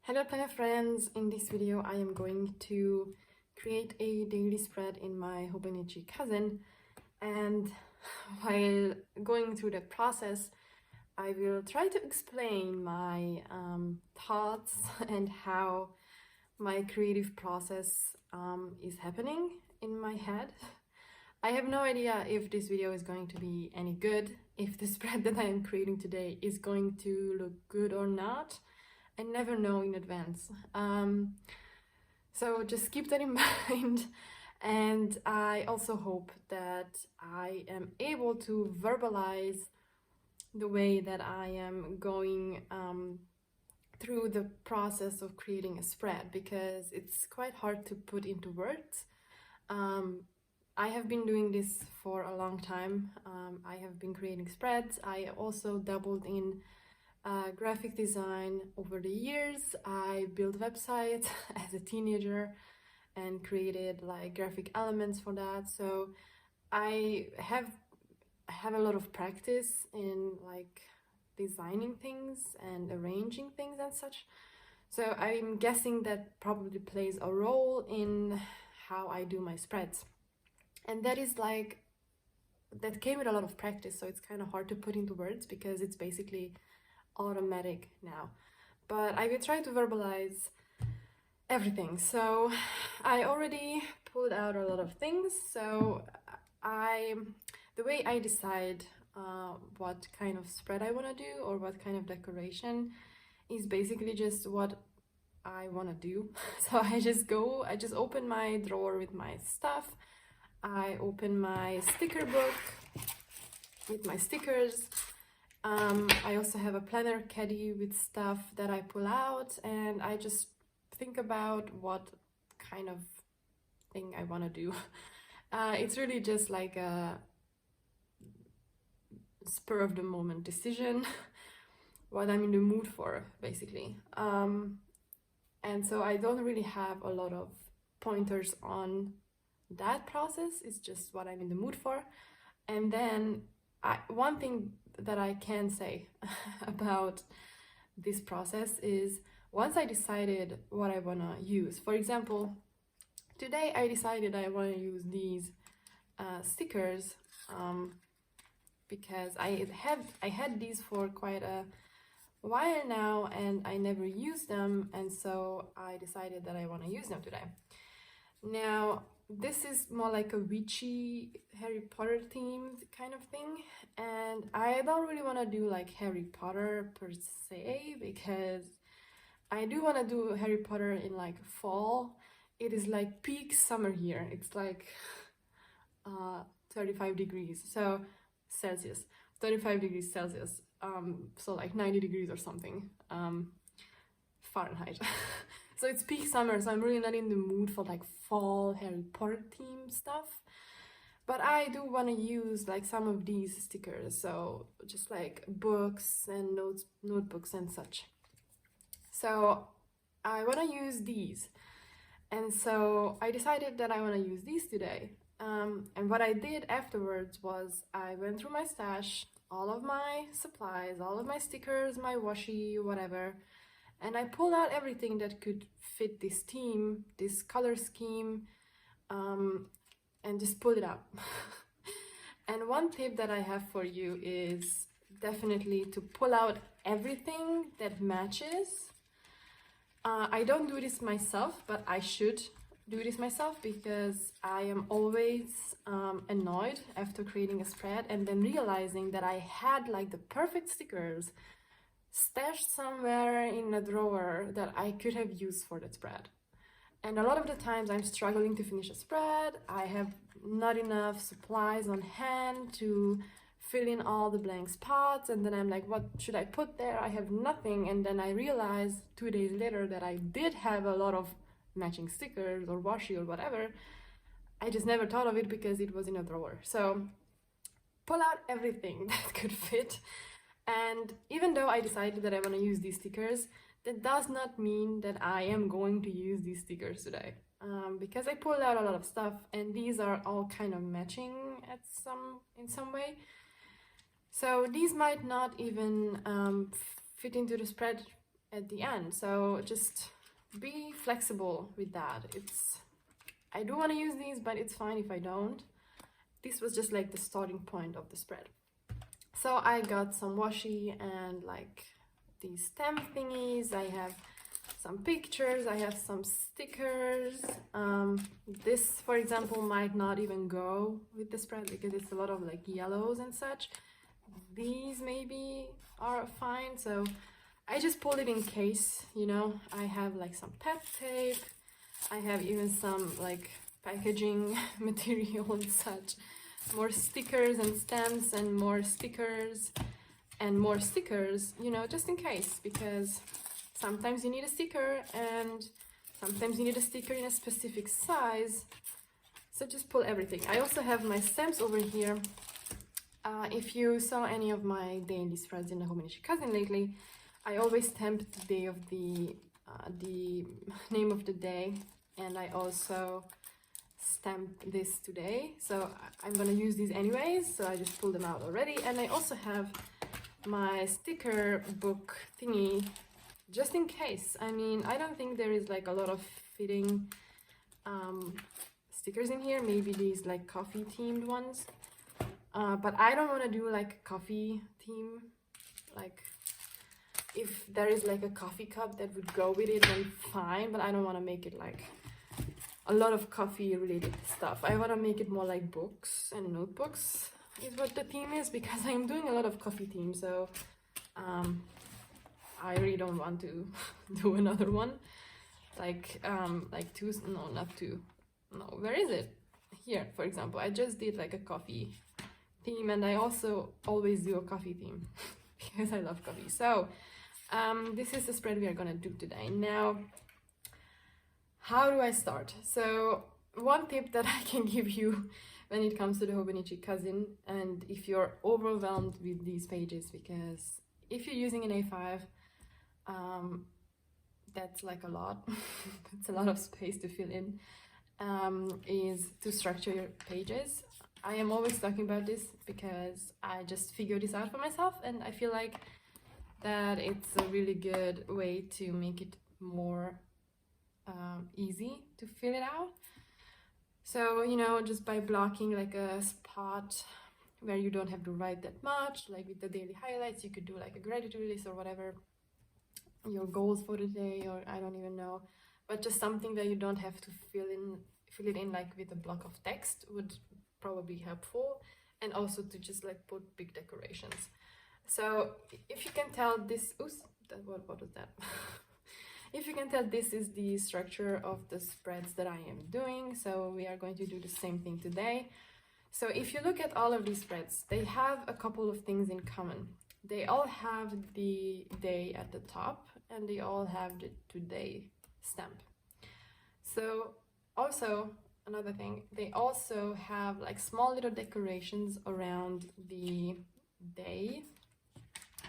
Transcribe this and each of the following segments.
Hello Planet friends, in this video I am going to create a daily spread in my Hobonichi cousin, and while going through that process I will try to explain my thoughts and how my creative process is happening in my head. I have no idea if this video is going to be any good, if the spread that I am creating today is going to look good or not. I never know in advance. So just keep that in mind. And I also hope that I am able to verbalize the way that I am going through the process of creating a spread, because it's quite hard to put into words. I have been doing this for a long time. I have been creating spreads. I also dabbled in graphic design over the years. I built websites as a teenager and created like graphic elements for that. So I have a lot of practice in like designing things and arranging things and such. So I'm guessing that probably plays a role in how I do my spreads. And that came with a lot of practice, so it's kind of hard to put into words because it's basically automatic now. But I will try to verbalize everything. So I already pulled out a lot of things. So the way I decide what kind of spread I want to do or what kind of decoration is basically just what I want to do. So I just open my drawer with my stuff. I open my sticker book with my stickers. I also have a planner caddy with stuff that I pull out, and I just think about what kind of thing I want to do. It's really just like a spur of the moment decision, what I'm in the mood for, basically. And so I don't really have a lot of pointers on that process. It's just what I'm in the mood for. And then one thing that I can say about this process is, once I decided what I want to use, for example, today I decided I want to use these stickers because I had these for quite a while now and I never used them, and so I decided that I want to use them today. Now, this is more like a witchy Harry Potter themed kind of thing, and I don't really want to do like Harry Potter per se, because I do want to do Harry Potter in like fall. It is like peak summer here. It's like 35 degrees so Celsius, 35 degrees Celsius, so like 90 degrees or something Fahrenheit. So it's peak summer, so I'm really not in the mood for like fall Harry Potter themed stuff. But I do want to use like some of these stickers, so just like books and notebooks and such. So I want to use these. And so I decided that I want to use these today. And what I did afterwards was I went through my stash, all of my supplies, all of my stickers, my washi, whatever, and I pulled out everything that could fit this theme, this color scheme, and just pulled it out. And one tip that I have for you is definitely to pull out everything that matches. I don't do this myself, but I should do this myself, because I am always annoyed after creating a spread and then realizing that I had like the perfect stickers stashed somewhere in a drawer that I could have used for that spread. And a lot of the times I'm struggling to finish a spread. I have not enough supplies on hand to fill in all the blank spots, and then I'm like, what should I put there? I have nothing. And then I realized 2 days later that I did have a lot of matching stickers or washi or whatever. I just never thought of it because it was in a drawer. So pull out everything that could fit. And even though I decided that I want to use these stickers, that does not mean that I am going to use these stickers today, because I pulled out a lot of stuff and these are all kind of matching in some way. So these might not even fit into the spread at the end. So just be flexible with that. I do want to use these, but it's fine if I don't. This was just like the starting point of the spread. So I got some washi and like these stamp thingies. I have some pictures, I have some stickers. This, for example, might not even go with the spread because it's a lot of like yellows and such. These maybe are fine, so I just pulled it in case, you know. I have like some pet tape, I have even some like packaging material and such, more stickers and stamps and more stickers and more stickers, you know, just in case, because sometimes you need a sticker and sometimes you need a sticker in a specific size. So just pull everything. I also have my stamps over here. If you saw any of my daily spreads in the Hobonichi Cousin lately, I always stamp the day of the name of the day, and I also stamp this today. So I'm gonna use these anyways, so I just pulled them out already. And I also have my sticker book thingy just in case. I mean, I don't think there is like a lot of fitting stickers in here, maybe these like coffee themed ones, but I don't want to do like a coffee theme. Like if there is like a coffee cup that would go with it, then fine, but I don't want to make it like a lot of coffee related stuff. I want to make it more like books and notebooks is what the theme is, because I'm doing a lot of coffee themes. So I really don't want to do another one like two, no, not two, no, where is it? Here, for example, I just did like a coffee theme, and I also always do a coffee theme because I love coffee. So this is the spread we are gonna do today. Now, how do I start? So one tip that I can give you when it comes to the Hobonichi Cousin, and if you're overwhelmed with these pages, because if you're using an A5, that's like a lot. It's a lot of space to fill in, is to structure your pages. I am always talking about this because I just figured this out for myself, and I feel like that it's a really good way to make it more easy to fill it out. So, you know, just by blocking like a spot where you don't have to write that much, like with the daily highlights, you could do like a gratitude list or whatever, your goals for the day, or I don't even know, but just something that you don't have to fill it in like with a block of text would probably be helpful. And also to just like put big decorations. So if you can tell this, oops, what was that? If you can tell, this is the structure of the spreads that I am doing. So we are going to do the same thing today. So if you look at all of these spreads, they have a couple of things in common. They all have the day at the top, and they all have the today stamp. So also another thing, they also have like small little decorations around the day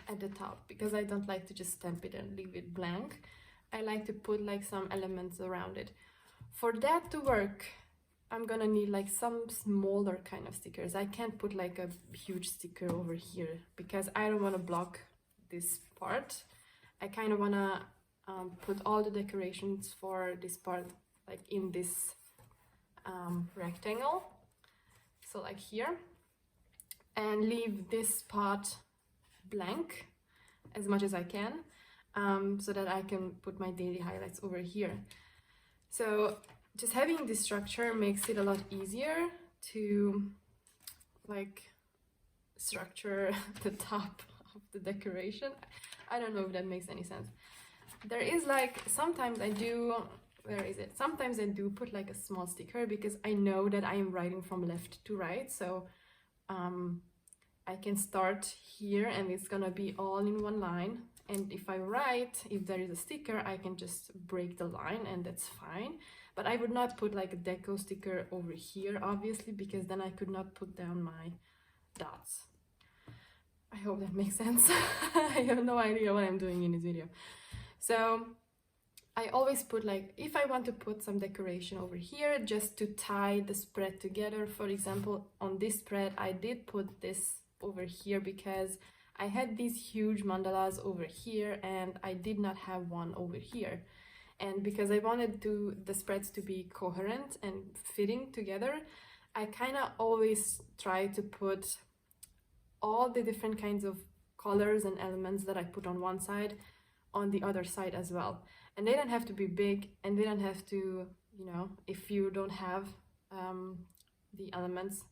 at the top, because I don't like to just stamp it and leave it blank. I like to put like some elements around it. For that to work, I'm gonna need like some smaller kind of stickers. I can't put like a huge sticker over here because I don't want to block this part. I kind of want to put all the decorations for this part like in this rectangle, so like here, and leave this part blank as much as I can, so that I can put my daily highlights over here. So just having this structure makes it a lot easier to like structure the top of the decoration. I don't know if that makes any sense. There is like, sometimes I do, where is it? Sometimes I do put like a small sticker because I know that I am writing from left to right. So I can start here and it's gonna be all in one line. And if I write, if there is a sticker, I can just break the line and that's fine. But I would not put like a deco sticker over here, obviously, because then I could not put down my dots. I hope that makes sense. I have no idea what I'm doing in this video. So I always put like, if I want to put some decoration over here just to tie the spread together, for example, on this spread, I did put this over here because I had these huge mandalas over here and I did not have one over here. And because I wanted the spreads to be coherent and fitting together, I kind of always try to put all the different kinds of colors and elements that I put on one side on the other side as well. And they don't have to be big, and they don't have to, you know, if you don't have the elements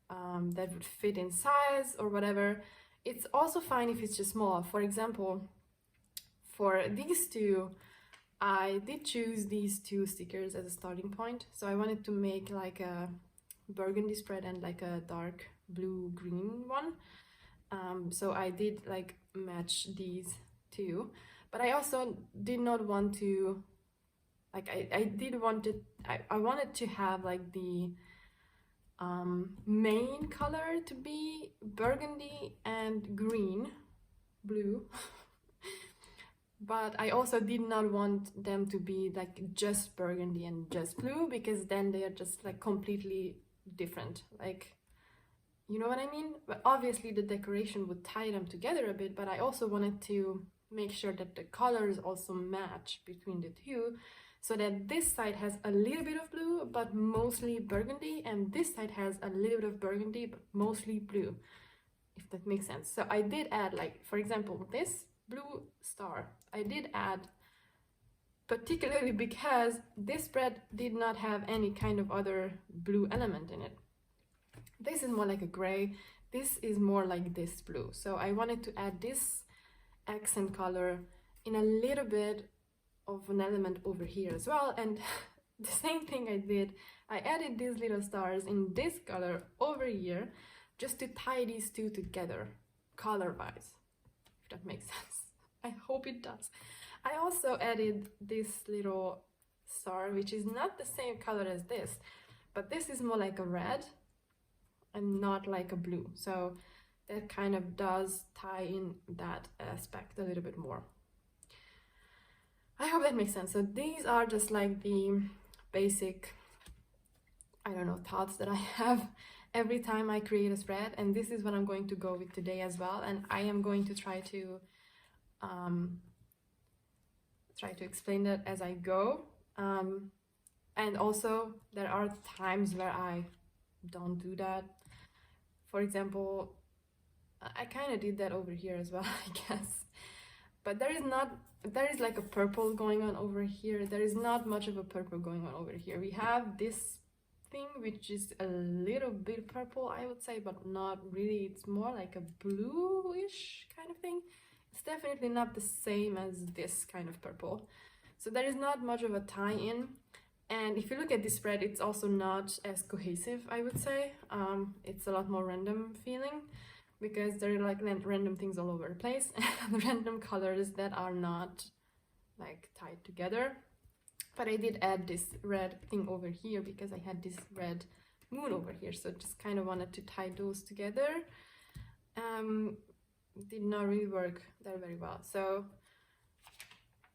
that would fit in size or whatever, it's also fine if it's just small. For example, for these two, I did choose these two stickers as a starting point. So I wanted to make like a burgundy spread and like a dark blue green one. So I did like match these two, but I also did not want to, like I wanted to have like the main color to be burgundy and green, blue. But I also did not want them to be like just burgundy and just blue, because then they are just like completely different, like, you know what I mean? But obviously the decoration would tie them together a bit, but I also wanted to make sure that the colors also match between the two, so that this side has a little bit of blue but mostly burgundy, and this side has a little bit of burgundy but mostly blue, if that makes sense. So I did add, like, for example, this blue star I did add particularly because this spread did not have any kind of other blue element in it. This is more like a gray, this is more like this blue. So I wanted to add this accent color in a little bit of an element over here as well. And the same thing I did, I added these little stars in this color over here just to tie these two together color-wise, if that makes sense. I hope it does. I also added this little star, which is not the same color as this, but this is more like a red and not like a blue. So that kind of does tie in that aspect a little bit more. I hope that makes sense. So these are just like the basic, I don't know, thoughts that I have every time I create a spread, and this is what I'm going to go with today as well. And I am going to try to explain that as I go. And also there are times where I don't do that. For example, I kind of did that over here as well, I guess. But there is like a purple going on over here. There is not much of a purple going on over here. We have this thing which is a little bit purple, I would say, but not really. It's more like a bluish kind of thing. It's definitely not the same as this kind of purple. So there is not much of a tie-in. And if you look at this spread, it's also not as cohesive, I would say. It's a lot more random feeling, because there are like random things all over the place and random colors that are not like tied together. But I did add this red thing over here because I had this red moon over here, so just kind of wanted to tie those together. Did not really work that very well. So,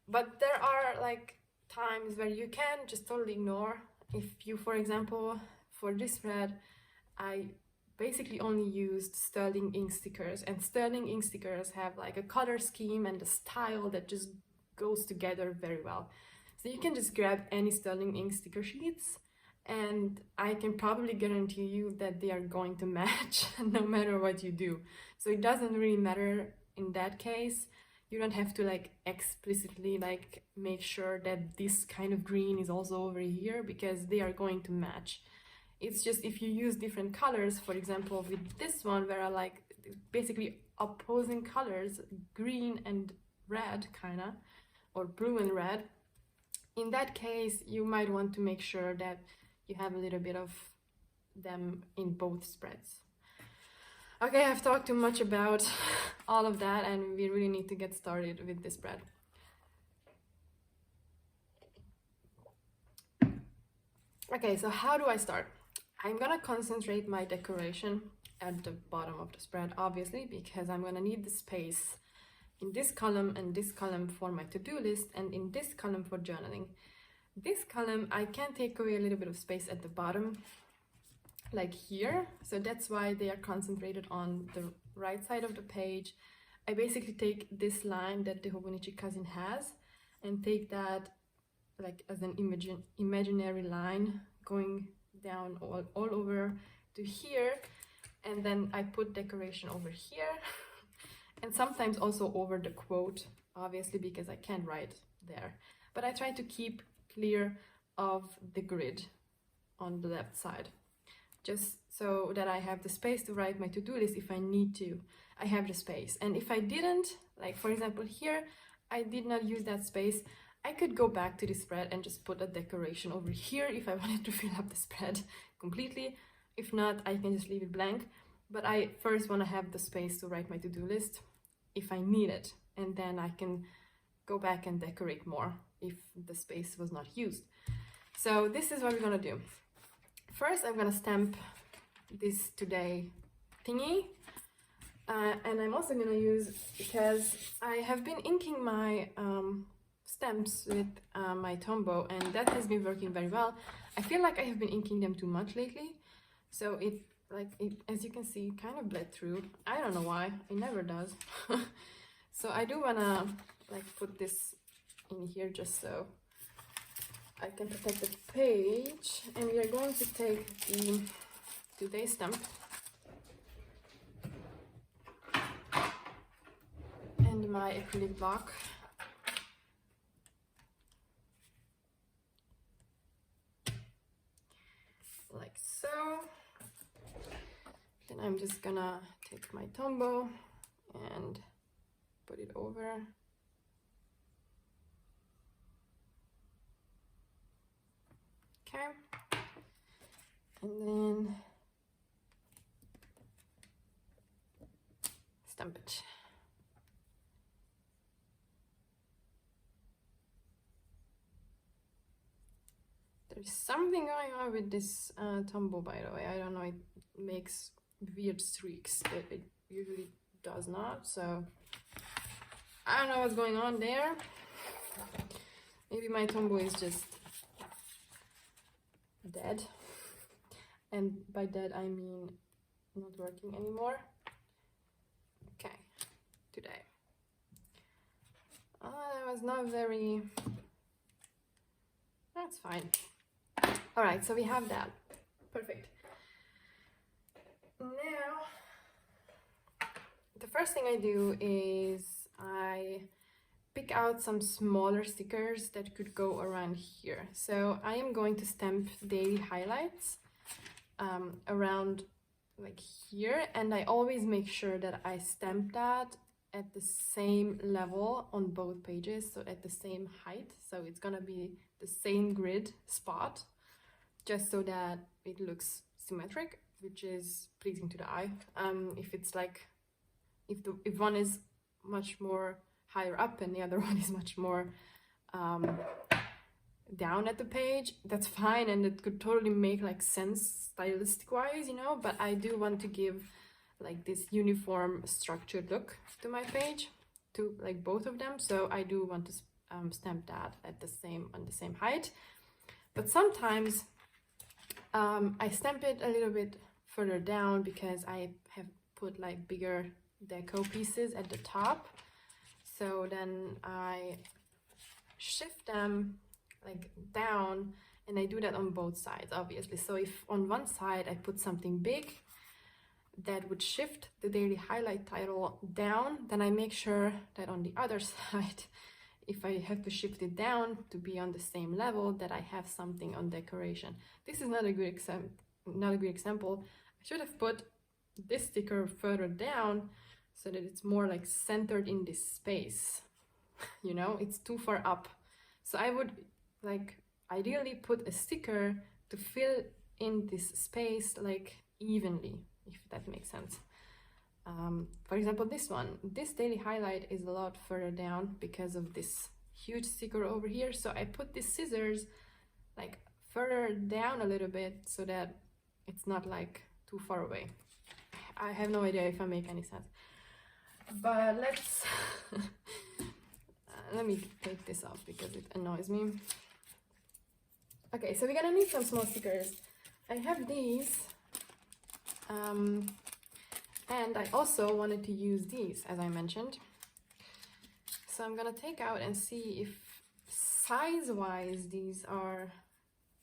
but there are like times where you can just totally ignore. If you, for example, for this spread, I basically only used sterling ink stickers, and sterling ink stickers have like a color scheme and a style that just goes together very well. So you can just grab any sterling ink sticker sheets, and I can probably guarantee you that they are going to match no matter what you do. So it doesn't really matter in that case. You don't have to like explicitly like make sure that this kind of green is also over here, because they are going to match. It's just if you use different colors, for example with this one where I like basically opposing colors, green and red kinda, or blue and red, in that case you might want to make sure that you have a little bit of them in both spreads. Okay, I've talked too much about all of that, and we really need to get started with this spread. Okay, so how do I start? I'm gonna concentrate my decoration at the bottom of the spread, obviously, because I'm gonna need the space in this column and this column for my to-do list, and in this column for journaling. This column, I can take away a little bit of space at the bottom, like here, so that's why they are concentrated on the right side of the page, I basically take this line that the Hobonichi cousin has and take that like as an imaginary line going down all over to here, and then I put decoration over here and sometimes also over the quote, obviously because I can't write there, but I try to keep clear of the grid on the left side, just so that I have the space to write my to-do list if I need to. I have the space, and if I didn't, like for example here, I did not use that space, I could go back to the spread and just put a decoration over here if I wanted to fill up the spread completely. If not, I can just leave it blank, but I first want to have the space to write my to-do list if I need it, and then I can go back and decorate more if the space was not used. So this is what we're gonna do. First, I'm gonna stamp this today thingy, and I'm also gonna use, because I have been inking my stamps with my Tombow, and that has been working very well. I feel like I have been inking them too much lately, so it, as you can see, kind of bled through. I don't know why, it never does. So I do wanna like put this in here just so I can protect the page, and we are going to take the today stamp and my acrylic block, like so. Then I'm just gonna take my Tombow and put it over. Okay, and then stamp it. There's something going on with this Tombow, by the way. I don't know, it makes weird streaks that it usually does not, so I don't know what's going on there. Maybe my Tombow is just dead, and by dead I mean not working anymore. Okay, today. That was not very... That's fine. All right, so we have that. Perfect. Now, the first thing I do is I pick out some smaller stickers that could go around here. So I am going to stamp daily highlights around like here, and I always make sure that I stamp that at the same level on both pages, so at the same height, so it's gonna be the same grid spot, just so that it looks symmetric, which is pleasing to the eye. If it's like, if one is much more higher up and the other one is much more down at the page, that's fine, and it could totally make like sense stylistic wise, you know, but I do want to give like this uniform structured look to my page, to like both of them, so I do want to stamp that at the same, on the same height. But sometimes I stamp it a little bit further down because I have put like bigger deco pieces at the top, so then I shift them like down, and I do that on both sides, obviously. So if on one side I put something big that would shift the daily highlight title down, then I make sure that on the other side, if I have to shift it down to be on the same level, that I have something on decoration. This is not a good example. I should have put this sticker further down so that it's more like centered in this space. You know, it's too far up. So I would like ideally put a sticker to fill in this space like evenly, if that makes sense. For example, this one, this daily highlight is a lot further down because of this huge sticker over here. So I put these scissors like further down a little bit so that it's not like too far away. I have no idea if I make any sense, but let's let me take this off because it annoys me. Okay, so we're gonna need some small stickers. I have these. And I also wanted to use these, as I mentioned. So I'm gonna take out and see if size-wise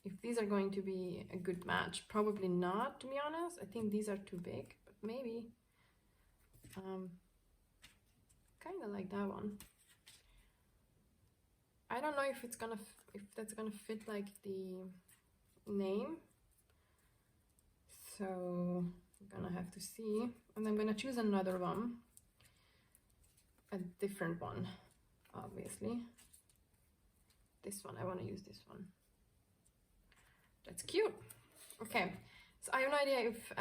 if these are going to be a good match. Probably not, to be honest. I think these are too big, but maybe kind of like that one. I don't know if that's gonna fit like the name. So I'm gonna have to see, and I'm gonna choose another one, a different one, obviously. This one, I want to use this one. That's cute. Okay, so I have no idea if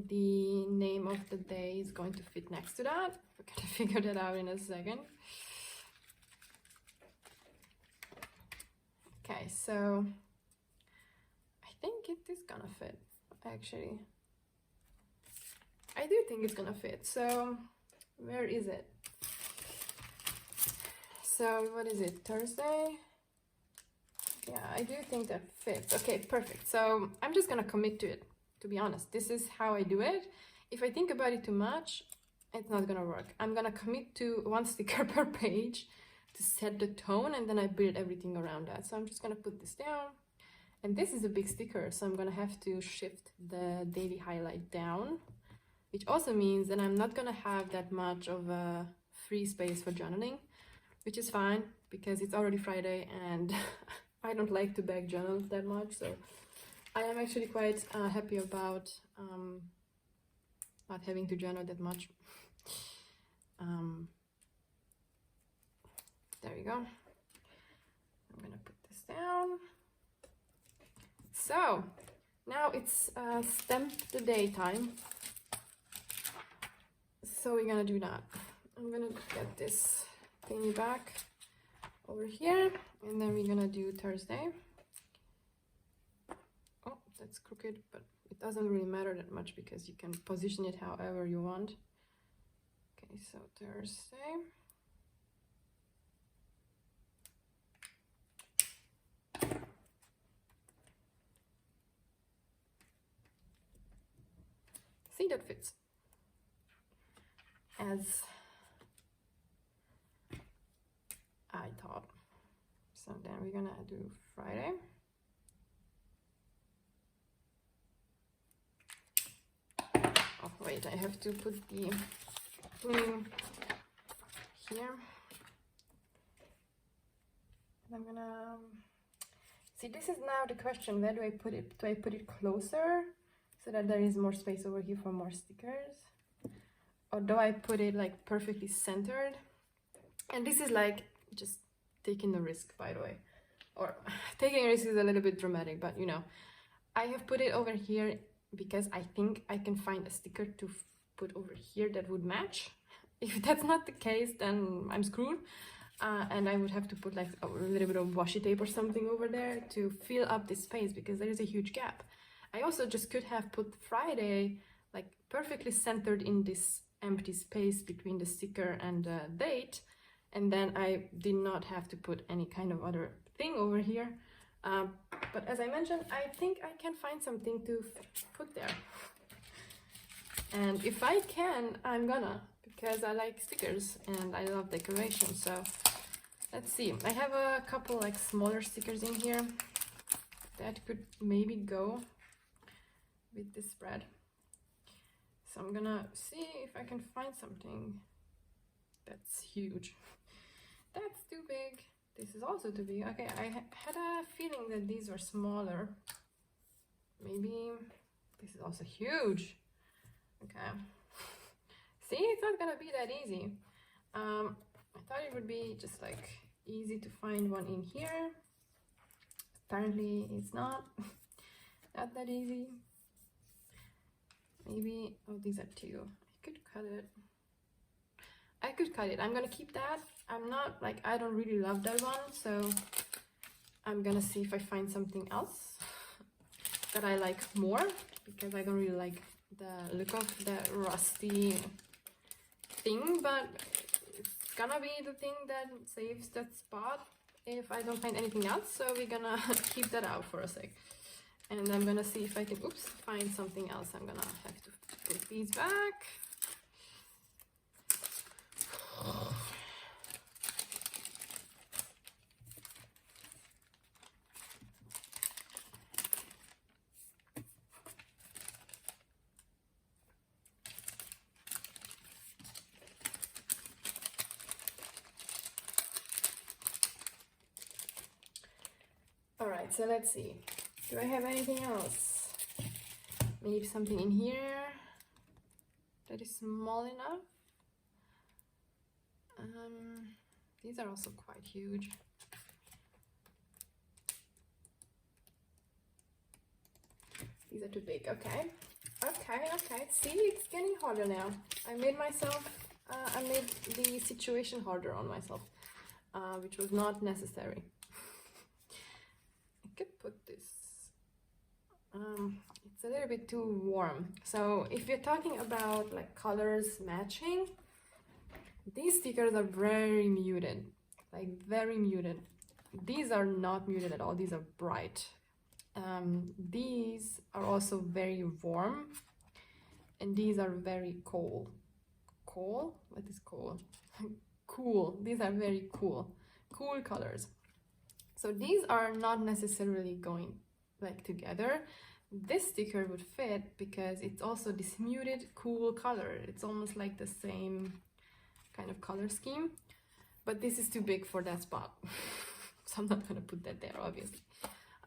the name of the day is going to fit next to that. We're gonna figure that out in a second. Okay, so I think it is gonna fit, actually. I do think it's gonna fit. So where is it? So what is it, Thursday? Yeah, I do think that fits. Okay, perfect. So I'm just gonna commit to it, to be honest. This is how I do it. If I think about it too much, it's not gonna work. I'm gonna commit to one sticker per page to set the tone, and then I build everything around that. So I'm just gonna put this down. And this is a big sticker, so I'm gonna have to shift the daily highlight down, which also means that I'm not gonna have that much of a free space for journaling, which is fine because it's already Friday and I don't like to back journal that much. So I am actually quite happy about not having to journal that much. There we go. I'm gonna put this down. So now it's stamp the day time. So we're gonna do that. I'm gonna get this thingy back over here, and then we're gonna do Thursday. Oh, that's crooked, but it doesn't really matter that much because you can position it however you want. Okay, so Thursday. See, that fits. As I thought. So then we're gonna do Friday. Oh wait, I have to put the thing here. And I'm gonna see, this is now the question, where do I put it? Do I put it closer so that there is more space over here for more stickers? Or do I put it like perfectly centered? And this is like just taking the risk, by the way. Or taking a risk is a little bit dramatic, but you know, I have put it over here because I think I can find a sticker to put over here that would match. If that's not the case, then I'm screwed. And I would have to put like a little bit of washi tape or something over there to fill up this space because there is a huge gap. I also just could have put Friday like perfectly centered in this empty space between the sticker and the date, and then I did not have to put any kind of other thing over here. But as I mentioned, I think I can find something to put there. And if I can, I'm gonna, because I like stickers and I love decoration. So let's see. I have a couple like smaller stickers in here that could maybe go with this spread. So I'm gonna see if I can find something that's huge. That's too big. This is also too big. Okay, I had a feeling that these were smaller. Maybe this is also huge. Okay. See, it's not gonna be that easy. I thought it would be just like easy to find one in here. Apparently it's not. Not that easy. Maybe, oh, these are two. I could cut it. I could cut it. I'm gonna keep that. I'm not like, I don't really love that one, so I'm gonna see if I find something else that I like more, because I don't really like the look of the rusty thing, but it's gonna be the thing that saves that spot if I don't find anything else. So we're gonna keep that out for a sec. And I'm gonna see if I can, oops, find something else. I'm gonna have to put these back. right, so let's see. Do I have anything else? Maybe something in here that is small enough. These are also quite huge. These are too big. Okay. See, it's getting harder now. I made the situation harder on myself, which was not necessary. I could put this. It's a little bit too warm. So if you're talking about like colors matching, these stickers are very muted, like very muted. These are not muted at all. These are bright. These are also very warm, and these are very cool. Cool? What is cool? Cool. These are very cool. Cool colors. So these are not necessarily going like together. This sticker would fit because it's also this muted, cool color. It's almost like the same kind of color scheme, but this is too big for that spot. So I'm not gonna put that there, obviously.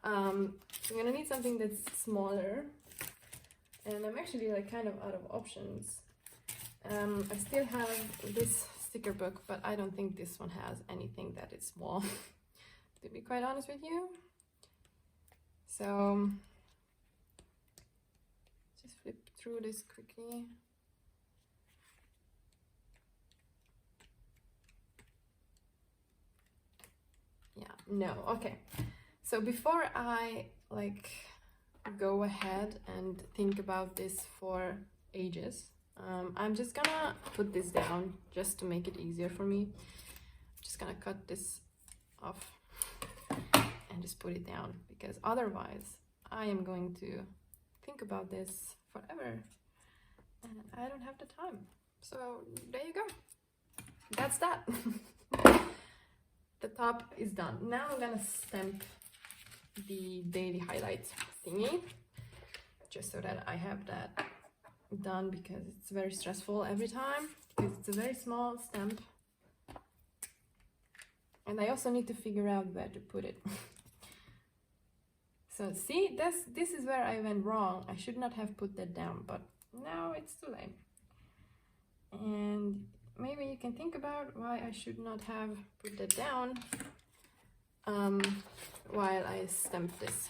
So I'm gonna need something that's smaller, and I'm actually like kind of out of options. I still have this sticker book, but I don't think this one has anything that is small, to be quite honest with you. So just flip through this quickly. Yeah, no, okay. So before I like go ahead and think about this for ages, I'm just gonna put this down just to make it easier for me. I'm just gonna cut this off and just put it down, because otherwise I am going to think about this forever and I don't have the time. So there you go. That's that. The top is done. Now I'm gonna stamp the daily highlights thingy, just so that I have that done, because it's very stressful every time, because it's a very small stamp, and I also need to figure out where to put it. So see, this is where I went wrong. I should not have put that down, but now it's too late. And maybe you can think about why I should not have put that down while I stamp this.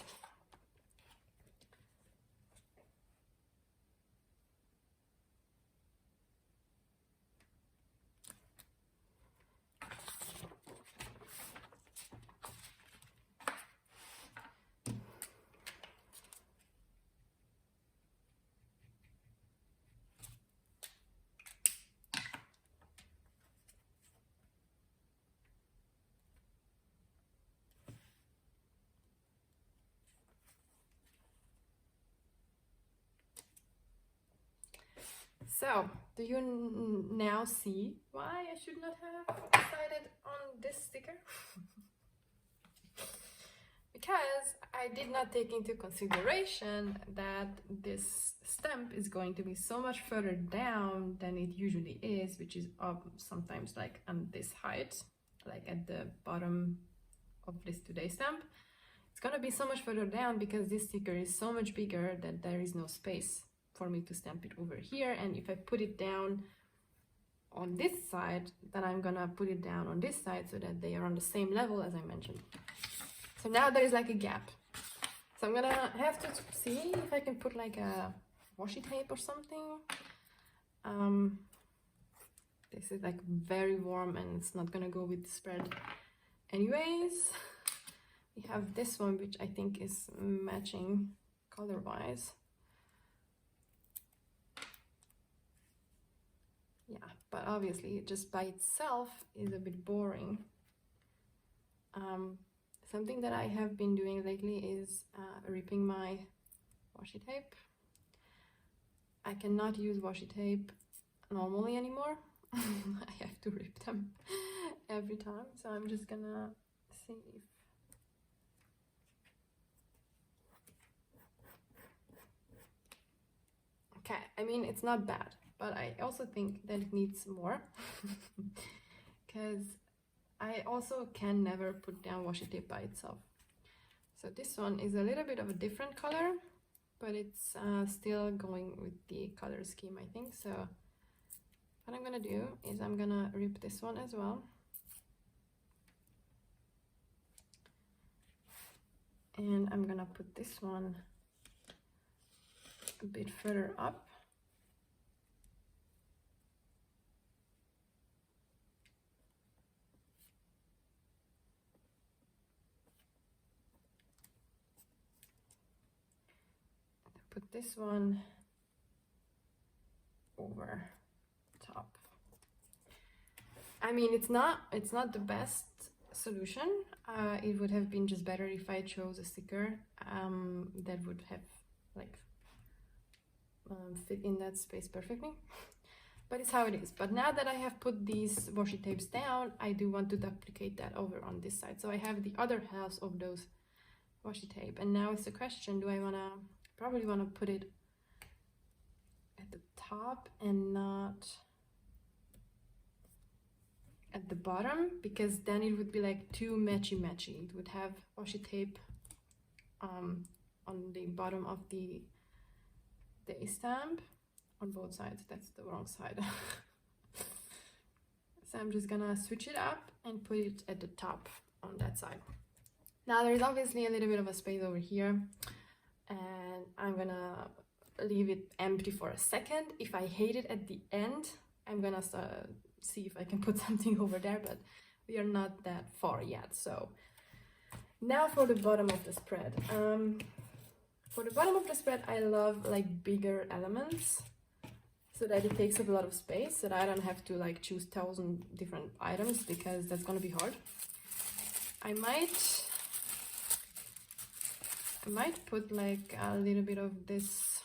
So, do you now see why I should not have decided on this sticker? Because I did not take into consideration that this stamp is going to be so much further down than it usually is, which is sometimes like on this height, like at the bottom of this today stamp. It's gonna be so much further down because this sticker is so much bigger that there is no space for me to stamp it over here. And if I put it down on this side, then I'm gonna put it down on this side so that they are on the same level as I mentioned. So now there is like a gap. So I'm gonna have to see if I can put like a washi tape or something. This is like very warm and it's not gonna go with the spread. Anyways, we have this one, which I think is matching color-wise. Yeah, but obviously just by itself is a bit boring. Something that I have been doing lately is ripping my washi tape. I cannot use washi tape normally anymore. I have to rip them every time, so I'm just gonna see if okay, I mean, it's not bad, but I also think that it needs more because I also can never put down washi tape by itself. So this one is a little bit of a different color, but it's still going with the color scheme, I think. So what I'm gonna do is I'm gonna rip this one as well. And I'm gonna put this one a bit further up. Put this one over top. I mean, it's not the best solution. It would have been just better if I chose a sticker that would have like fit in that space perfectly. But it's how it is. But now that I have put these washi tapes down, I do want to duplicate that over on this side. So I have the other halves of those washi tape. And now it's the question, do I probably want to put it at the top and not at the bottom, because then it would be like too matchy. It would have washi tape on the bottom of the stamp on both sides. That's the wrong side. So I'm just gonna switch it up and put it at the top on that side. Now there's obviously a little bit of a space over here, and I'm gonna leave it empty for a second. If I hate it at the end, I'm gonna see if I can put something over there, but we are not that far yet. So now for the bottom of the spread. For the bottom of the spread, I love like bigger elements so that it takes up a lot of space, so that I don't have to like choose 1,000 different items, because that's gonna be hard. I might put like a little bit of this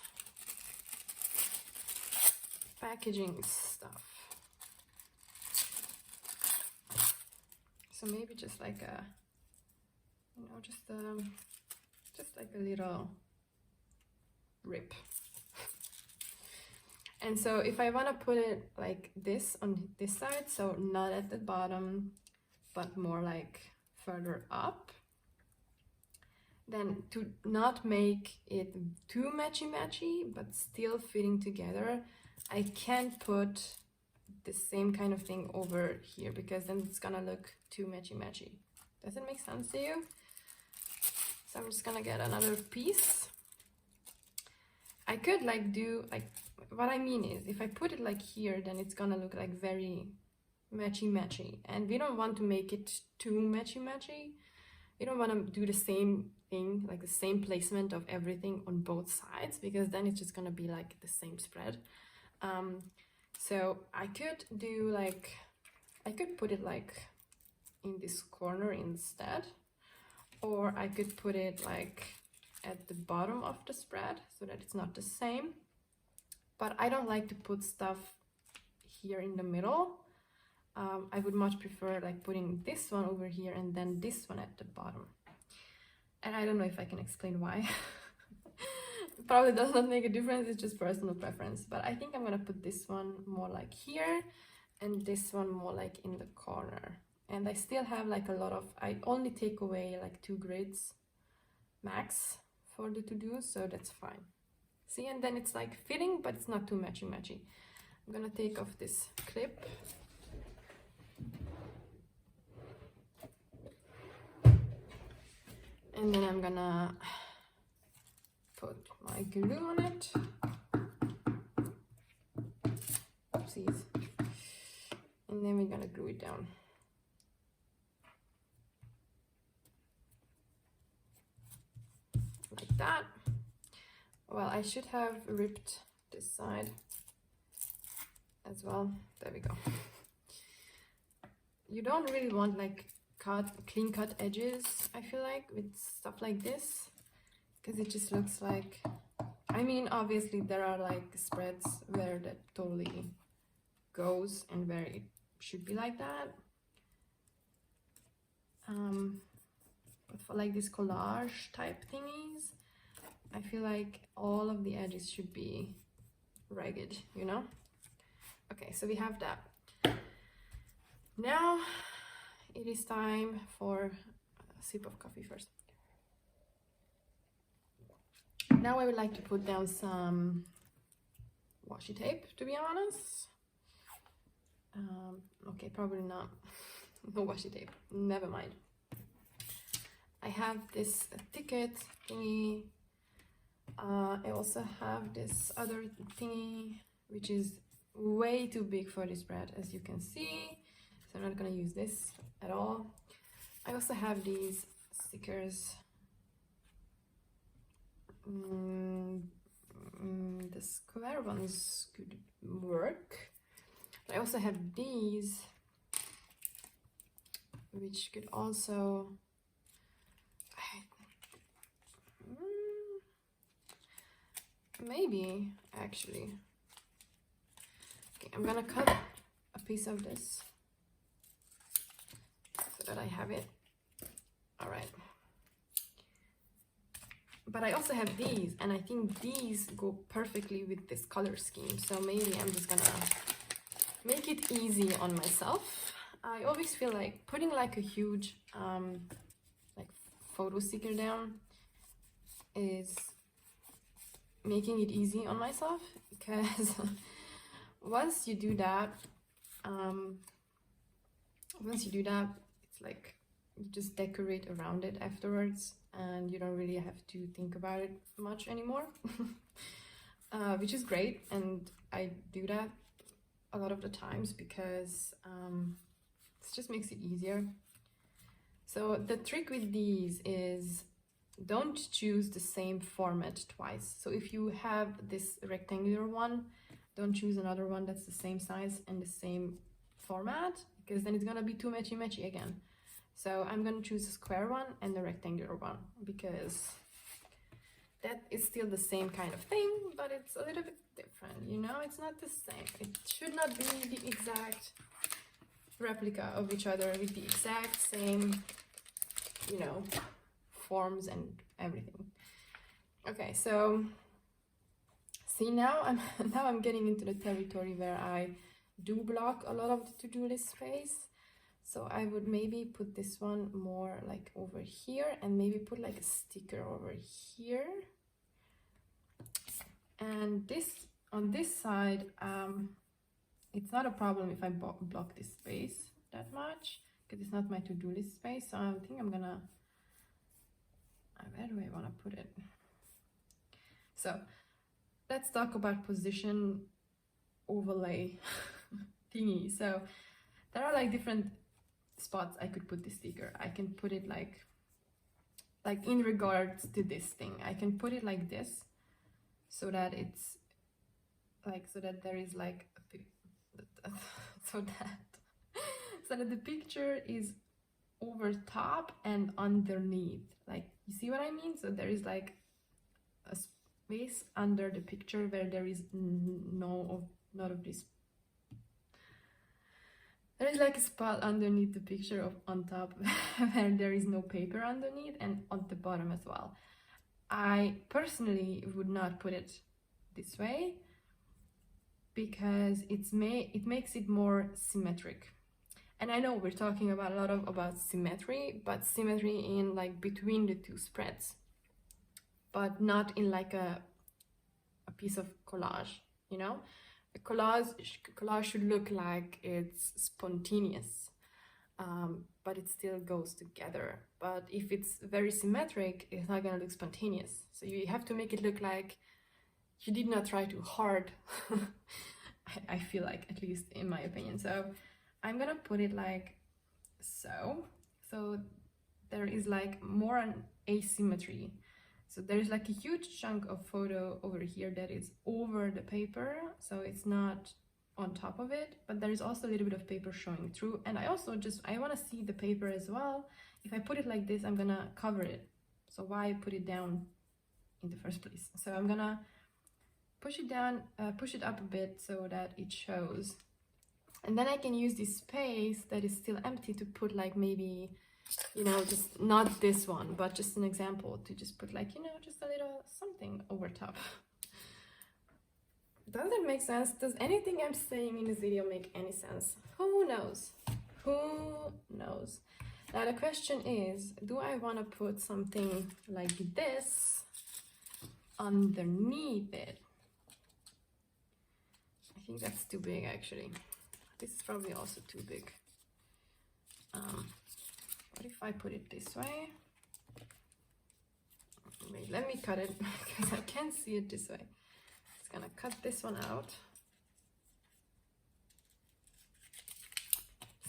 packaging stuff. So maybe just like a, you know, just like a little rip. And so if I want to put it like this on this side, so not at the bottom, but more like further up, then to not make it too matchy, but still fitting together, I can't put the same kind of thing over here, because then it's gonna look too matchy. Does it make sense to you? So I'm just gonna get another piece. I could like do like, what I mean is, if I put it like here, then it's gonna look like very matchy, and we don't want to make it too matchy. We don't want to do the same thing, like the same placement of everything on both sides, because then it's just gonna be like the same spread. So I could do like, I could put it like in this corner instead, or I could put it like at the bottom of the spread so that it's not the same. But I don't like to put stuff here in the middle. I would much prefer like putting this one over here and then this one at the bottom. And I don't know if I can explain why. It probably does not make a difference, it's just personal preference. But I think I'm gonna put this one more like here and this one more like in the corner. And I still have like a lot of, I only take away like 2 grids max for the to-do, so that's fine. See, and then it's like fitting, but it's not too matchy. I'm gonna take off this clip. And then I'm gonna put my glue on it. Oopsies. And then we're gonna glue it down. Like that. Well, I should have ripped this side as well. There we go. You don't really want like clean cut edges, I feel like, with stuff like this, because it just looks like, I mean, obviously there are like spreads where that totally goes and where it should be like that. But for like these collage type thingies, I feel like all of the edges should be ragged, you know? Okay, so we have that. Now it is time for a sip of coffee first. Now I would like to put down some washi tape, to be honest. Okay, probably not. No washi tape, never mind. I have this ticket thingy. I also have this other thingy, which is way too big for this spread, as you can see. So I'm not gonna use this at all. I also have these stickers. The square ones could work. But I also have these, which could also... maybe, actually. Okay, I'm gonna cut a piece of this so that I have it. All right. But I also have these, and I think these go perfectly with this color scheme. So maybe I'm just gonna make it easy on myself. I always feel like putting like a huge like photo sticker down is making it easy on myself, because once you do that, it's like you just decorate around it afterwards, and you don't really have to think about it much anymore. Which is great, and I do that a lot of the times because it just makes it easier. So the trick with these is don't choose the same format twice. So if you have this rectangular one, don't choose another one that's the same size and the same format, because then it's gonna be too matchy again. So I'm gonna choose a square one and the rectangular one, because that is still the same kind of thing, but it's a little bit different, you know? It's not the same. It should not be the exact replica of each other with the exact same, you know, forms and everything. Okay, so see, now I'm getting into the territory where I do block a lot of the to-do list space. So I would maybe put this one more like over here, and maybe put like a sticker over here. And this on this side, it's not a problem if I block this space that much, because it's not my to-do list space. So I think I'm gonna, where do I want to put it? So let's talk about position overlay thingy. So there are like different spots I could put this sticker. I can put it like in regards to this thing. I can put it like this, so that it's like, so that there is like so that the picture is over top and underneath. Like, you see what I mean? So there is like a space under the picture where there is none of this. There is like a spot underneath the picture of on top where there is no paper underneath, and on the bottom as well. I personally would not put it this way, because it makes it more symmetric. And I know we're talking about a lot about symmetry, but symmetry in like between the two spreads, but not in like a piece of collage, you know? A collage should look like it's spontaneous, but it still goes together. But if it's very symmetric, it's not gonna look spontaneous. So you have to make it look like you did not try too hard. I feel like, at least in my opinion. So I'm gonna put it like so. So there is like more an asymmetry. So there's like a huge chunk of photo over here that is over the paper, so it's not on top of it, but there is also a little bit of paper showing through. And I also I want to see the paper as well. If I put it like this, I'm gonna cover it. So why put it down in the first place? So I'm gonna push it down, push it up a bit so that it shows. And then I can use this space that is still empty to put like maybe, you know, just not this one, but just an example, to just put like, you know, just a little something over top. Does it make sense? Does anything I'm saying in this video make any sense? Who knows? Who knows? Now the question is, do I want to put something like this underneath it. I think that's too big actually. This is probably also too big. What if I put it this way? Wait, let me cut it because I can't see it this way. Just gonna cut this one out.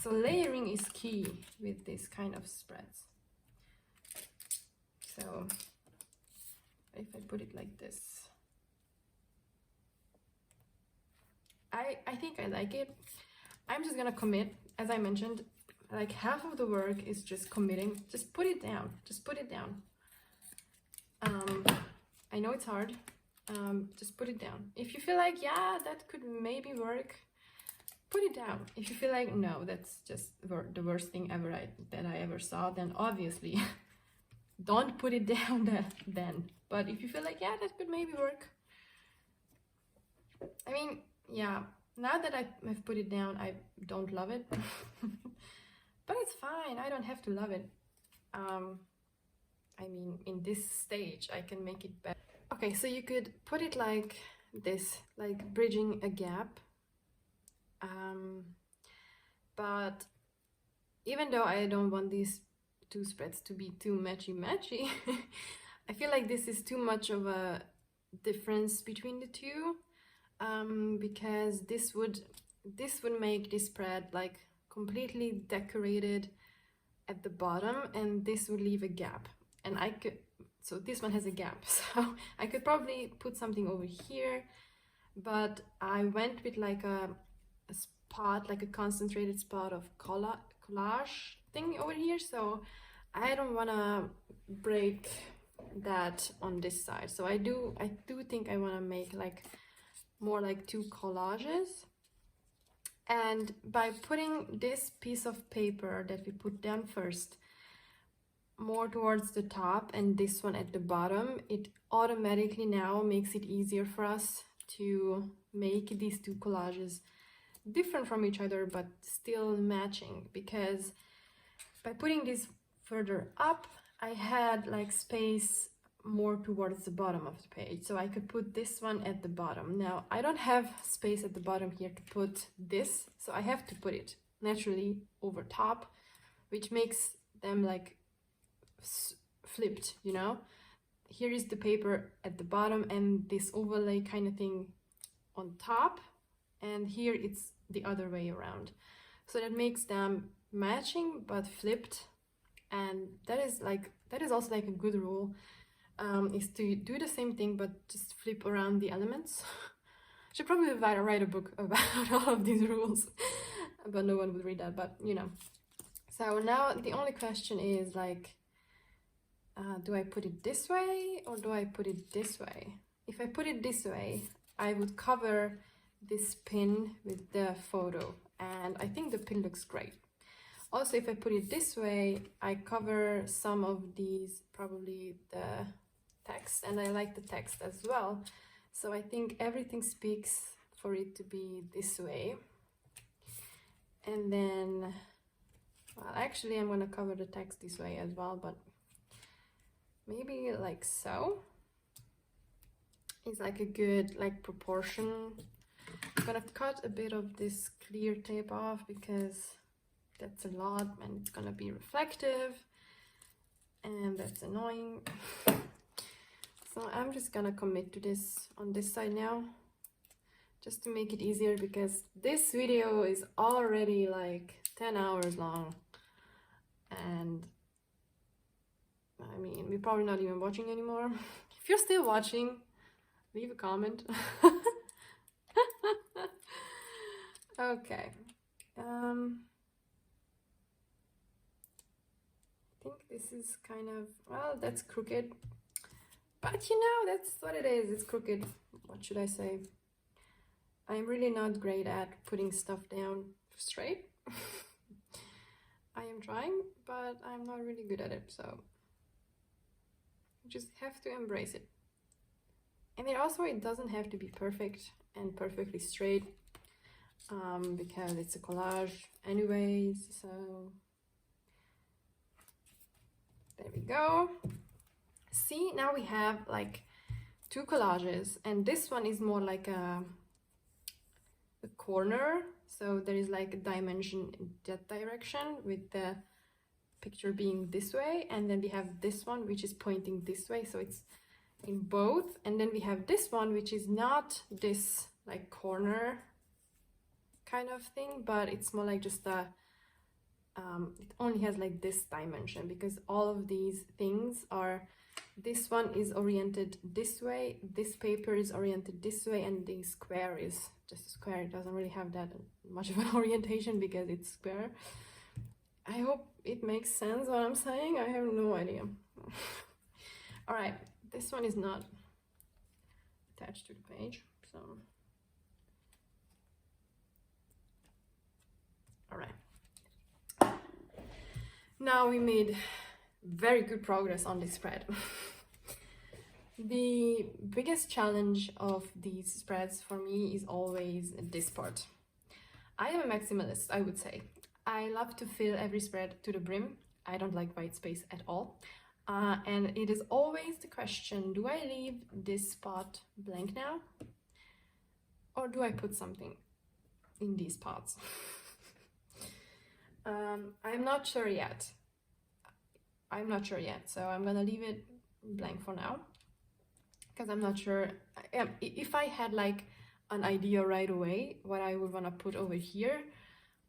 So layering is key with this kind of spreads. So if I put it like this, I think I like it. I'm just gonna commit, as I mentioned, like half of the work is just committing. Just put it down, just put it down. I know it's hard, just put it down. If you feel like, yeah, that could maybe work, put it down. If you feel like, no, that's just the worst thing ever that I ever saw, then obviously don't put it down then. But if you feel like, yeah, that could maybe work. I mean, yeah, now that I've put it down, I don't love it. But it's fine, I don't have to love it. I mean, in this stage, I can make it better. Okay, so you could put it like this, like bridging a gap. But even though I don't want these two spreads to be too matchy, I feel like this is too much of a difference between the two, because this would make this spread like completely decorated at the bottom, and this would leave a gap. And so this one has a gap, so I could probably put something over here, but I went with like a spot, like a concentrated spot of collage thing over here, so I don't want to break that on this side. So I do think I want to make like more like two collages. And by putting this piece of paper that we put down first more towards the top and this one at the bottom, it automatically now makes it easier for us to make these two collages different from each other but still matching, because by putting this further up, I had like space more towards the bottom of the page, so I could put this one at the bottom. Now I don't have space at the bottom here to put this, so I have to put it naturally over top, which makes them like flipped, you know. Here is the paper at the bottom and this overlay kind of thing on top, and here it's the other way around, so that makes them matching but flipped. And that is also like a good rule, is to do the same thing but just flip around the elements. Should probably write a book about all of these rules, but no one would read that, but you know. So now the only question is like, do I put it this way or do I put it this way? If I put it this way, I would cover this pin with the photo, and I think the pin looks great. Also, if I put it this way, I cover some of these, probably the text, and I like the text as well. So I think everything speaks for it to be this way. And then, well, actually I'm gonna cover the text this way as well, but maybe like so. It's like a good like proportion. I'm gonna cut a bit of this clear tape off because that's a lot and it's gonna be reflective and that's annoying. So I'm just gonna commit to this on this side now, just to make it easier, because this video is already like 10 hours long, and I mean, we're probably not even watching anymore. If you're still watching, leave a comment. Okay. I think this is kind of, well, that's crooked. But you know, that's what it is. It's crooked. What should I say? I'm really not great at putting stuff down straight. I am trying, but I'm not really good at it, so you just have to embrace it. And it doesn't have to be perfect and perfectly straight, because it's a collage anyways. So there we go. See, now we have like two collages, and this one is more like a corner, so there is like a dimension in that direction with the picture being this way, and then we have this one which is pointing this way, so it's in both. And then we have this one which is not this like corner kind of thing, but it's more like just a it only has like this dimension, because all of these things are, this one is oriented this way, this paper is oriented this way, and the square is just a square. It doesn't really have that much of an orientation because it's square. I hope it makes sense what I'm saying. I have no idea. All right, this one is not attached to the page, so all right. Now we made very good progress on this spread. The biggest challenge of these spreads for me is always this part. I am a maximalist, I would say. I love to fill every spread to the brim. I don't like white space at all. And it is always the question, do I leave this spot blank now? Or do I put something in these spots? I'm not sure yet. So I'm gonna leave it blank for now, because I'm not sure. If I had like an idea right away what I would want to put over here,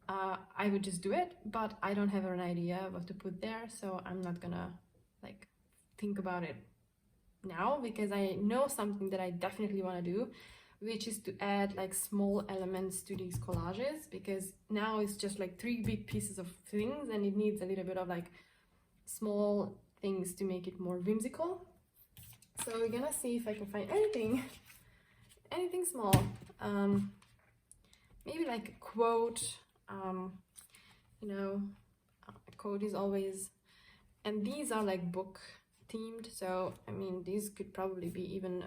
I would just do it, but I don't have an idea what to put there, so I'm not gonna like think about it now, because I know something that I definitely want to do, which is to add like small elements to these collages, because now it's just like 3 big pieces of things and it needs a little bit of like small things to make it more whimsical. So we're gonna see if I can find anything small, maybe like a quote. You know, a quote is always, and these are like book themed, so I mean these could probably be even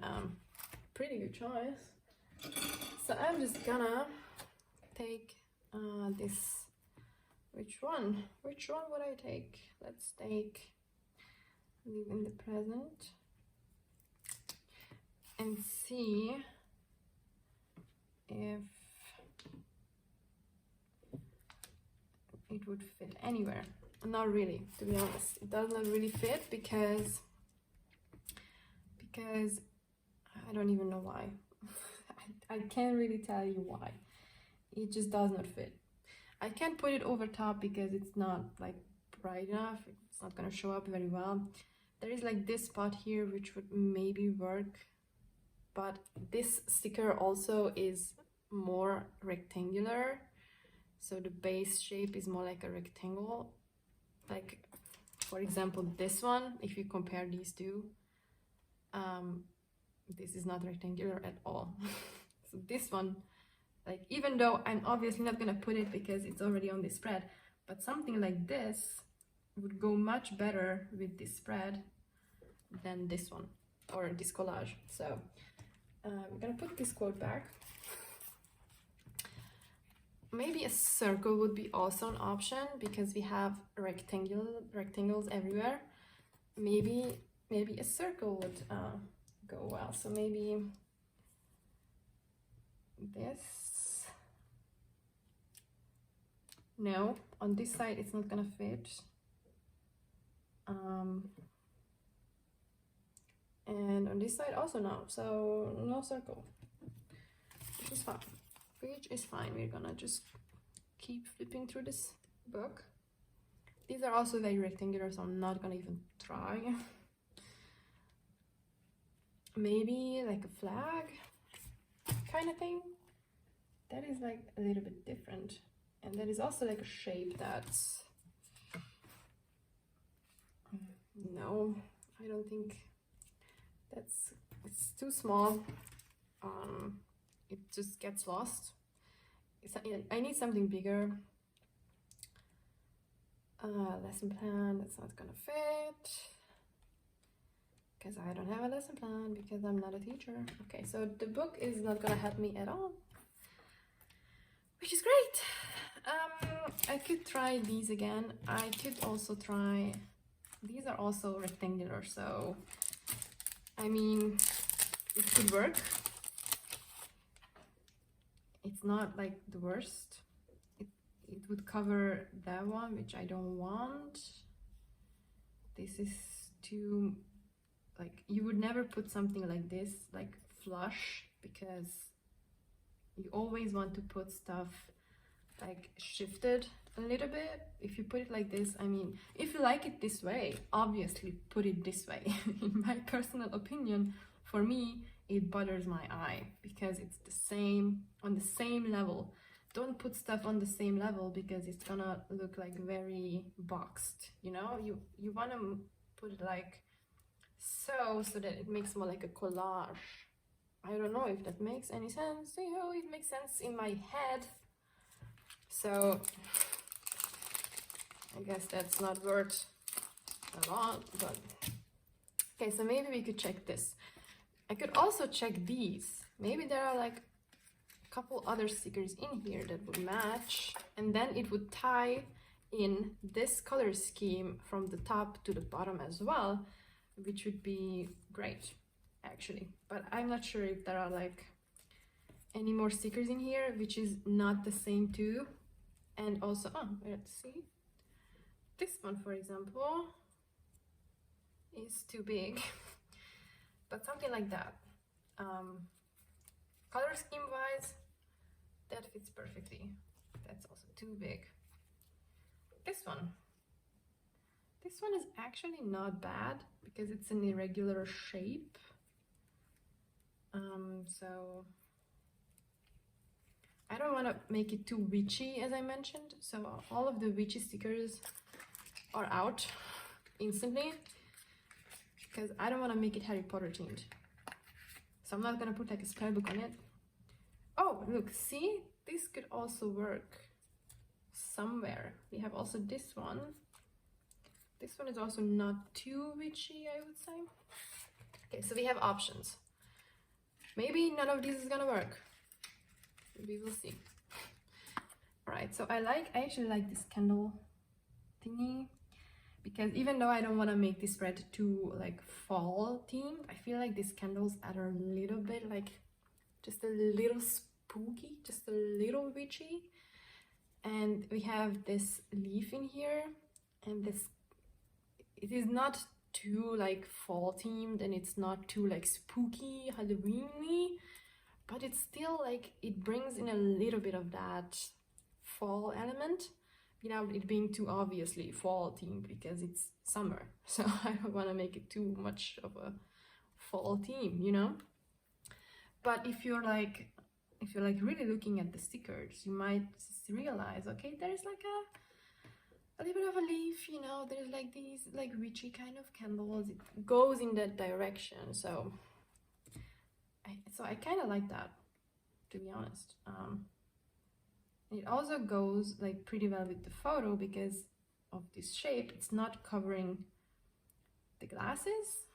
pretty good choice. So I'm just gonna take this. Which one would I take? Let's take Live in the Present and see if it would fit anywhere. Not really, to be honest. It does not really fit because I don't even know why. I can't really tell you why. It just does not fit. I can't put it over top because it's not like bright enough. It's not gonna show up very well. There is like this spot here which would maybe work, but this sticker also is more rectangular, so the base shape is more like a rectangle. Like for example this one, if you compare these two, this is not rectangular at all. So this one, like, even though I'm obviously not gonna put it because it's already on this spread, but something like this would go much better with this spread than this one or this collage. So we're gonna put this quote back. Maybe a circle would be also an option because we have rectangles everywhere. Maybe a circle would go well. So maybe this. No, on this side it's not gonna fit. And on this side also no, so no circle, which is fine. We're gonna just keep flipping through this book. These are also very rectangular, so I'm not gonna even try. Maybe like a flag kind of thing. That is like a little bit different, and that is also like a shape that's, no, I don't think it's too small. It just gets lost. I need something bigger. Lesson plan, that's not gonna fit because I don't have a lesson plan because I'm not a teacher. Okay, so the book is not gonna help me at all, which is great. I could try these again. I could also try, these are also rectangular, so I mean it could work. It's not like the worst. It would cover that one, which I don't want. This is too, like, you would never put something like this like flush, because you always want to put stuff like shifted a little bit. If you put it like this, I mean, if you like it this way, obviously put it this way. In my personal opinion, for me, it bothers my eye because it's the same, on the same level. Don't put stuff on the same level because it's gonna look like very boxed, you know? You want to put it like so that it makes more like a collage. I don't know if that makes any sense. You know, it makes sense in my head. So I guess that's not worth a lot, but okay, so maybe we could check this. I could also check these. Maybe there are like a couple other stickers in here that would match, and then it would tie in this color scheme from the top to the bottom as well, which would be great actually. But I'm not sure if there are like any more stickers in here which is not the same too. And also, let's see, this one for example is too big. But something like that, color scheme wise, that fits perfectly. That's also too big. This one is actually not bad because it's an irregular shape. So I don't want to make it too witchy, as I mentioned, so all of the witchy stickers are out instantly because I don't want to make it Harry Potter themed. So I'm not gonna put like a spell book on it. Oh, look, see, this could also work somewhere. We have also this one. This one is also not too witchy, I would say. Okay, so we have options. Maybe none of these is gonna work. We will see. All right, so I actually like this candle thingy, because even though I don't want to make this spread too like fall themed, I feel like these candles add a little bit, like just a little spooky, just a little witchy. And we have this leaf in here, and this, it is not too like fall themed and it's not too like spooky Halloween-y, but it's still like, it brings in a little bit of that fall element without it being too obviously fall themed, because it's summer. So I don't want to make it too much of a fall theme, you know? But if you're like really looking at the stickers, you might realize, okay, there's like a little bit of a leaf, you know, there's like these like witchy kind of candles, it goes in that direction. So I kind of like that, to be honest. It also goes like pretty well with the photo because of this shape. It's not covering the glasses,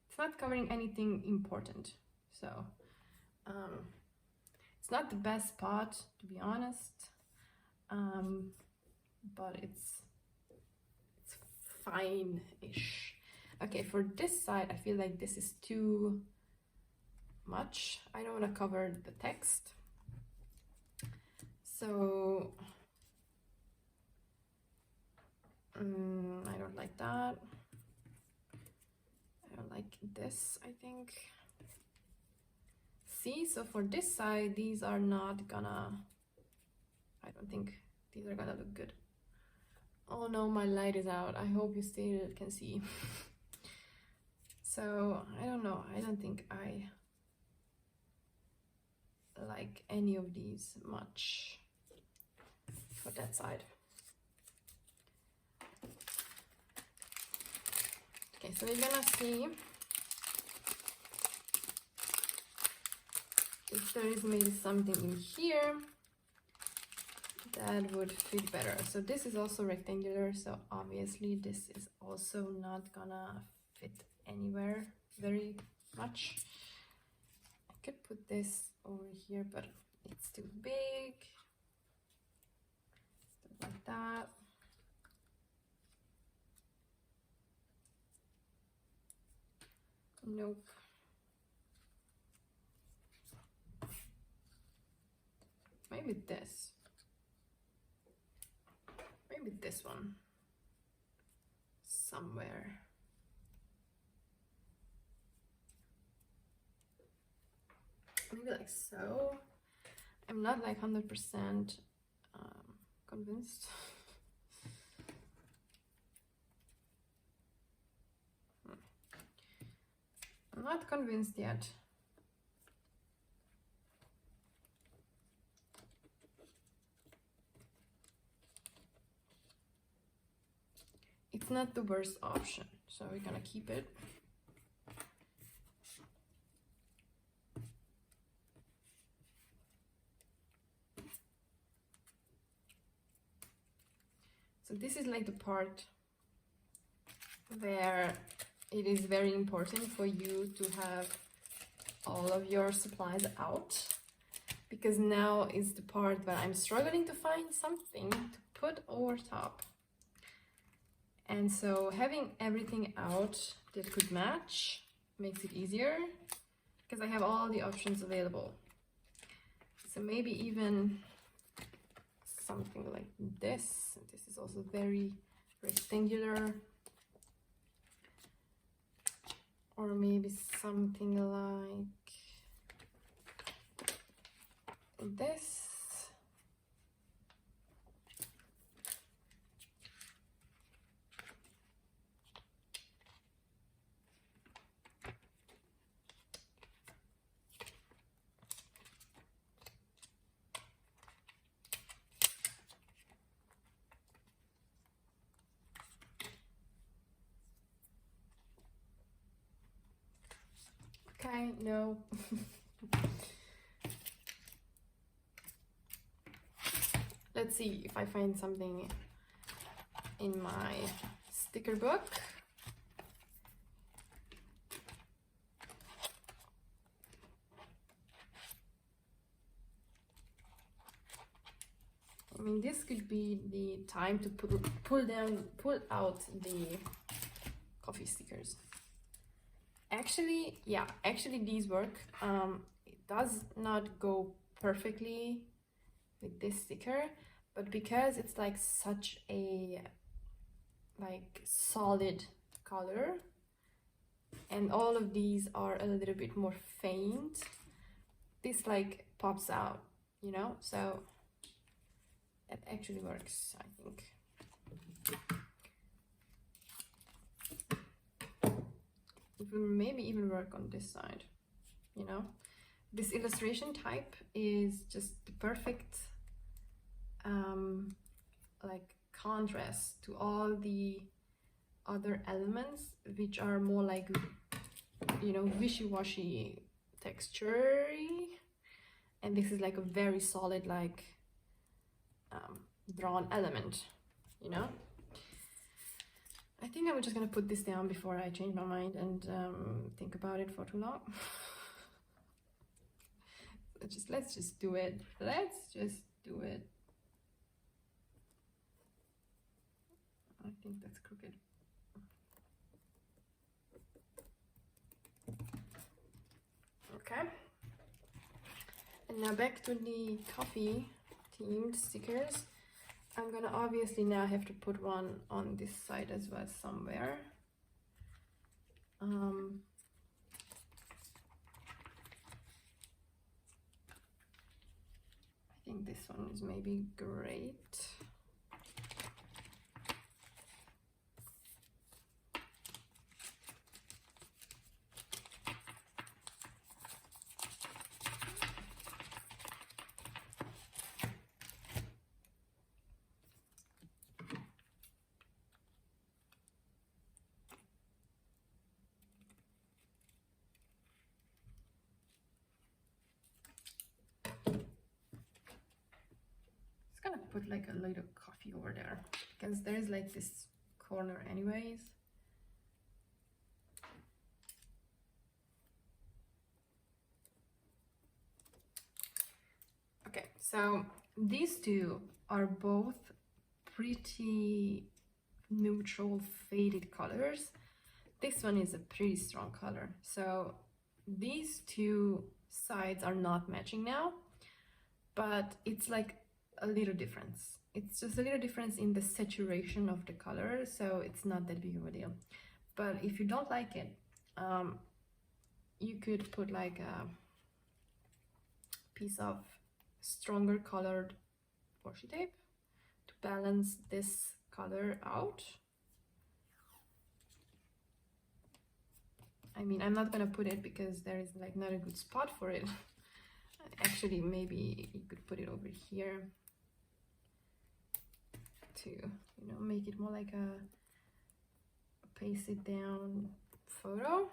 it's not covering anything important. So it's not the best spot, to be honest, but it's fine-ish. Okay, for this side, I feel like this is too much. I don't want to cover the text, so I don't like that. I don't like this, I think. See, so for this side, these are not gonna, I don't think these are gonna look good. Oh no, my light is out. I hope you still can see. So I don't know, I don't think I like any of these much for that side. Okay, so we're gonna see if there is maybe something in here that would fit better. So this is also rectangular, so obviously this is also not gonna fit anywhere very much. I could put this over here, but it's too big. Like that. Nope. maybe this. Maybe this one. Somewhere. Maybe like so. I'm not like 100% convinced. I'm not convinced yet. It's not the worst option, so we're gonna keep it. So this is like the part where it is very important for you to have all of your supplies out, because now is the part where I'm struggling to find something to put over top. And so having everything out that could match makes it easier, because I have all the options available. So maybe even something like this. This is also very rectangular. Or maybe something like this. Okay, no. Let's see if I find something in my sticker book. I mean, this could be the time to pull out the coffee stickers. Actually, yeah, actually these work. It does not go perfectly with this sticker, but because it's like such a like solid color, and all of these are a little bit more faint, this like pops out, you know, so it actually works, I think. It will maybe even work on this side, you know. This illustration type is just the perfect like contrast to all the other elements, which are more like, you know, wishy-washy texture-y. And this is like a very solid, like drawn element, you know. I think I'm just gonna put this down before I change my mind and think about it for too long. Let's just do it. Let's just do it. I think that's crooked. Okay. And now back to the coffee themed stickers. I'm gonna obviously now have to put one on this side as well somewhere. I think this one is maybe great. Put like a little coffee over there, because there's like this corner anyways. Okay, so these two are both pretty neutral faded colors. This one is a pretty strong color, so these two sides are not matching now. but it's like a little difference. It's just a little difference in the saturation of the color, so it's not that big of a deal. But if you don't like it, you could put like a piece of stronger colored washi tape to balance this color out. I mean, I'm not gonna put it because there is like not a good spot for it. Actually, maybe you could put it over here to, you know, make it more like a paste it down photo.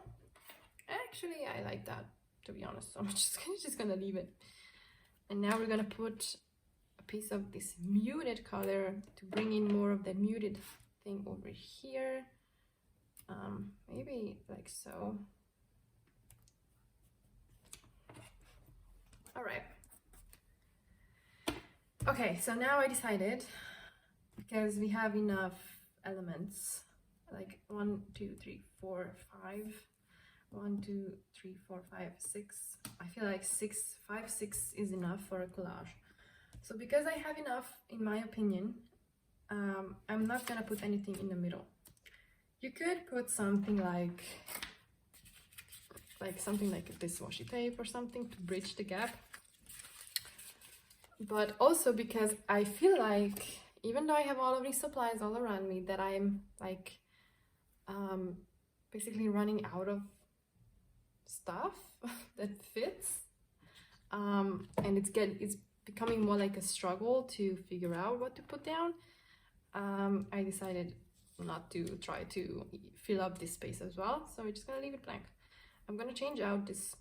Actually, I like that, to be honest, so I'm just gonna leave it. And now we're gonna put a piece of this muted color to bring in more of the muted thing over here. Maybe like so. All right. Okay, so now I decided, because we have enough elements, like 1, 2, 3, 4, 5. 1, 2, 3, 4, 5, 6. I feel like 5, 6 is enough for a collage. So because I have enough, in my opinion, I'm not gonna put anything in the middle. You could put something like something like this washi tape or something to bridge the gap. But also because I feel like, even though I have all of these supplies all around me, that I'm like basically running out of stuff that fits, and it's becoming more like a struggle to figure out what to put down. I decided not to try to fill up this space as well, so we're just gonna leave it blank. I'm gonna change out this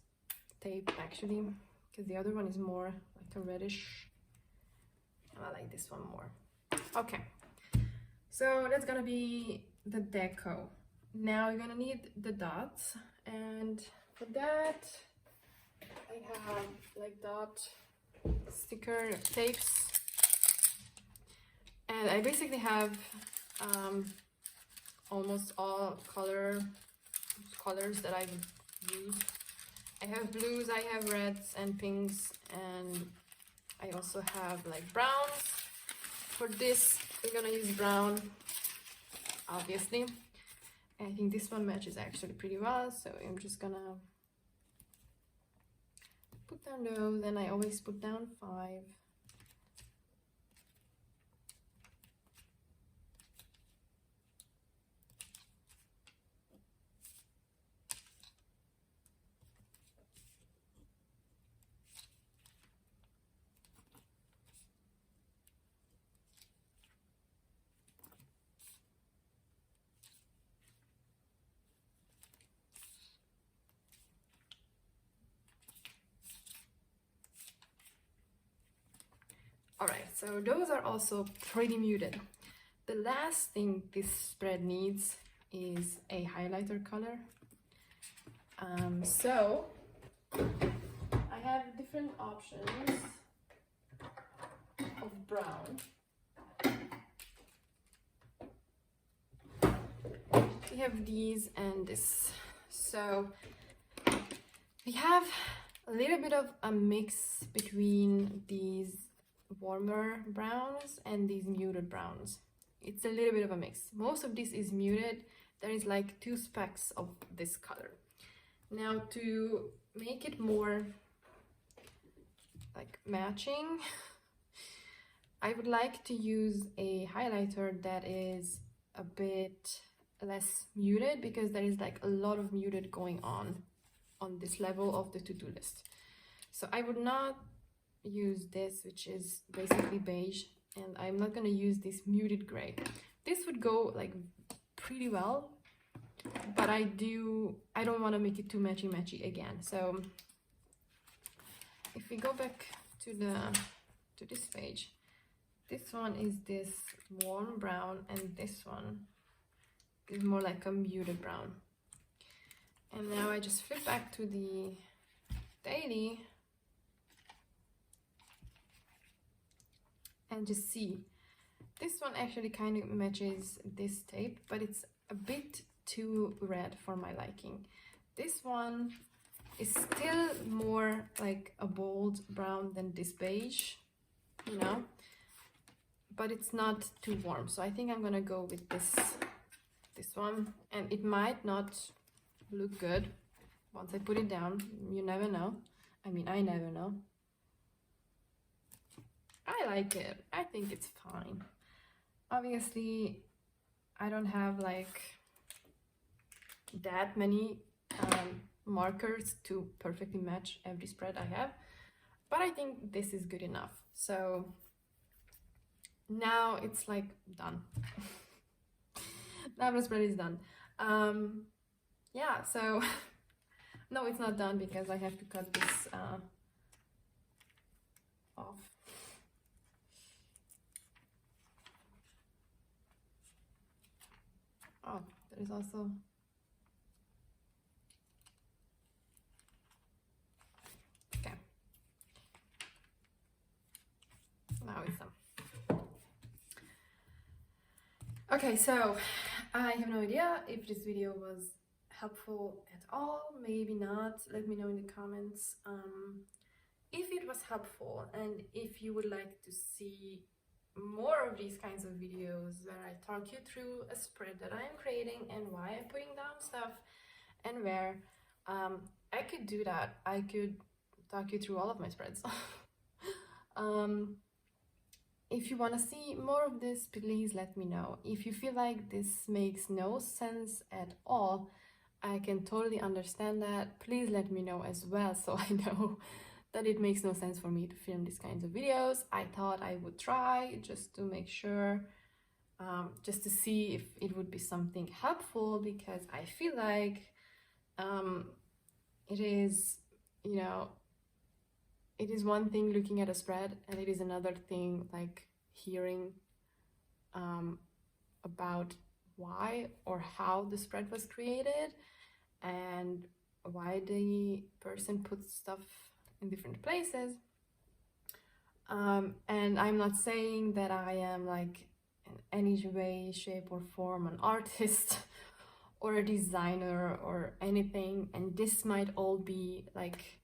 tape actually, because the other one is more like a reddish. I like this one more. Okay, so that's gonna be the deco. Now you're gonna need the dots, and for that I have like dot sticker tapes, and I basically have almost all colors that I would use. I have blues, I have reds and pinks, and I also have like browns. For this we're gonna use brown, obviously. I think this one matches actually pretty well, so I'm just gonna put down those, and I always put down 5. All right, so those are also pretty muted. The last thing this spread needs is a highlighter color. So I have different options of brown. We have these and this. So we have a little bit of a mix between these warmer browns and these muted browns. It's a little bit of a mix. Most of this is muted. There is like 2 specks of this color. Now to make it more like matching, I would like to use a highlighter that is a bit less muted, because there is like a lot of muted going on this level of the to-do list. So I would not use this, which is basically beige, and I'm not gonna use this muted gray. This would go like pretty well, but I don't want to make it too matchy again. So if we go back to this page, this one is this warm brown, and this one is more like a muted brown. And now I just flip back to the daily and just see, this one actually kind of matches this tape, but it's a bit too red for my liking. This one is still more like a bold brown than this beige, you know, but it's not too warm. So I think I'm gonna go with this one, and it might not look good once I put it down. You never know. I mean, I never know. I like it. I think it's fine. Obviously, I don't have like that many markers to perfectly match every spread I have, but I think this is good enough. So now it's like done. Now the spread is done. Yeah, so no, it's not done because I have to cut this off. Oh, there is also okay. Now it's done. Okay, so I have no idea if this video was helpful at all. Maybe not. Let me know in the comments if it was helpful, and if you would like to see more of these kinds of videos where I talk you through a spread that I am creating and why I'm putting down stuff and where. I could do that. I could talk you through all of my spreads. If you want to see more of this, please let me know. If you feel like this makes no sense at all, I can totally understand that. Please let me know as well, so I know that it makes no sense for me to film these kinds of videos. I thought I would try just to make sure, just to see if it would be something helpful, because I feel like it is, you know, it is one thing looking at a spread, and it is another thing like hearing about why or how the spread was created and why the person puts stuff in different places. And I'm not saying that I am like in any way, shape or form an artist or a designer or anything, and this might all be like,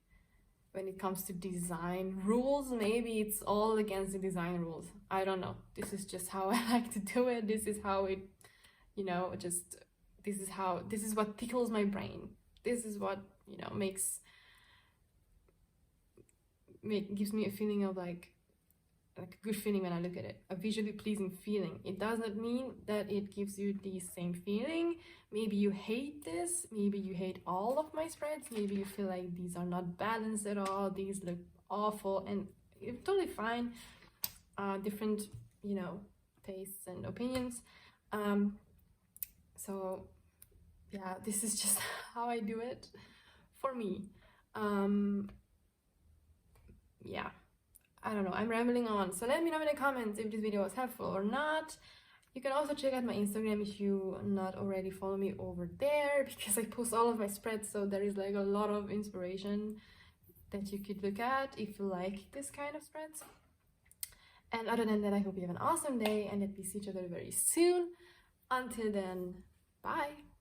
when it comes to design rules, maybe it's all against the design rules. I don't know. This is just how I like to do it. This is how it, you know, just this is what tickles my brain. This is what, you know, gives me a feeling of like a good feeling when I look at it, a visually pleasing feeling. It does not mean that it gives you the same feeling. Maybe you hate this, maybe you hate all of my spreads, maybe you feel like these are not balanced at all, these look awful, and it's totally fine. Different, you know, tastes and opinions. So yeah, this is just how I do it for me. Yeah, I don't know, I'm rambling on, so let me know in the comments if this video was helpful or not. You can also check out my Instagram if you not already follow me over there, because I post all of my spreads, so there is like a lot of inspiration that you could look at if you like this kind of spreads. And other than that, I hope you have an awesome day and that we see each other very soon. Until then, bye!